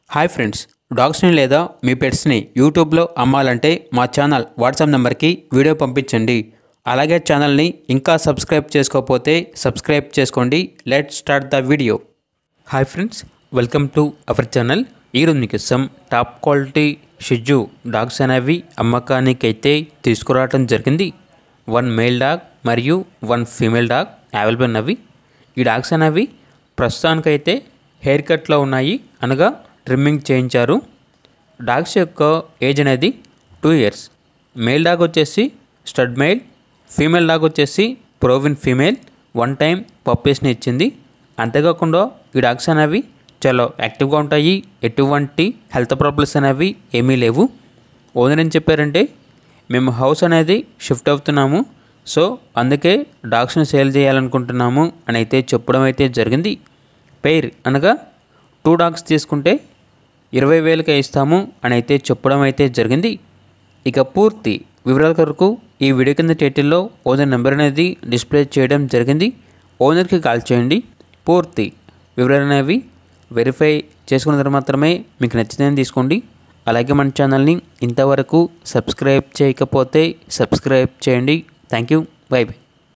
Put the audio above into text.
Hi friends, డాగ్స్ని లేదా మీ పెట్స్ని యూట్యూబ్లో అమ్మాలంటే మా ఛానల్ వాట్సాప్ నెంబర్కి వీడియో పంపించండి. అలాగే ఛానల్ని ఇంకా సబ్స్క్రైబ్ చేసుకోకపోతే సబ్స్క్రైబ్ చేసుకోండి. Let's start the video. Hi friends, welcome to our channel. ఈరోజు మీకోసం టాప్ క్వాలిటీ షిజు డాగ్స్ అనేవి అమ్మకానికి అయితే తీసుకురావడం జరిగింది. 1 మేల్ డాగ్ మరియు 1 ఫీమేల్ డాగ్ అవైలబుల్ ఉన్నవి. ఈ డాగ్స్ అనేవి ప్రస్తుతానికైతే హెయిర్ కట్లో ఉన్నాయి, అనగా ట్రిమ్మింగ్ చేయించారు. డాగ్స్ యొక్క ఏజ్ అనేది 2 years. మేల్ డాగ్ వచ్చేసి స్టడ్ మేల్, ఫీమేల్ డాగ్ వచ్చేసి ప్రోవిన్ ఫీమేల్ 1 time పప్పీస్ని ఇచ్చింది. అంతేకాకుండా ఈ డాగ్స్ అనేవి చాలా యాక్టివ్గా ఉంటాయి, ఎటువంటి హెల్త్ ప్రాబ్లమ్స్ అనేవి ఏమీ లేవు. ఓనర్ ఏం చెప్పారంటే, మేము హౌస్ అనేది షిఫ్ట్ అవుతున్నాము, సో అందుకే డాగ్స్ని సేల్ చేయాలనుకుంటున్నాము అని అయితే చెప్పడం అయితే జరిగింది. పెయిర్ అనగా 2 డాగ్స్ తీసుకుంటే 20,000కే ఇస్తాము అని అయితే చెప్పడం అయితే జరిగింది. ఇక పూర్తి వివరాల కొరకు ఈ వీడియో కింద టైటిల్లో ఓనర్ నెంబర్ అనేది డిస్ప్లే చేయడం జరిగింది. ఓనర్కి కాల్ చేయండి. పూర్తి వివరాలు అనేవి వెరిఫై చేసుకున్న తర్వాత మాత్రమే మీకు నచ్చితేనే తీసుకోండి. అలాగే మన ఛానల్ని ఇంతవరకు సబ్స్క్రైబ్ చేయకపోతే సబ్స్క్రైబ్ చేయండి. Thank you. By by.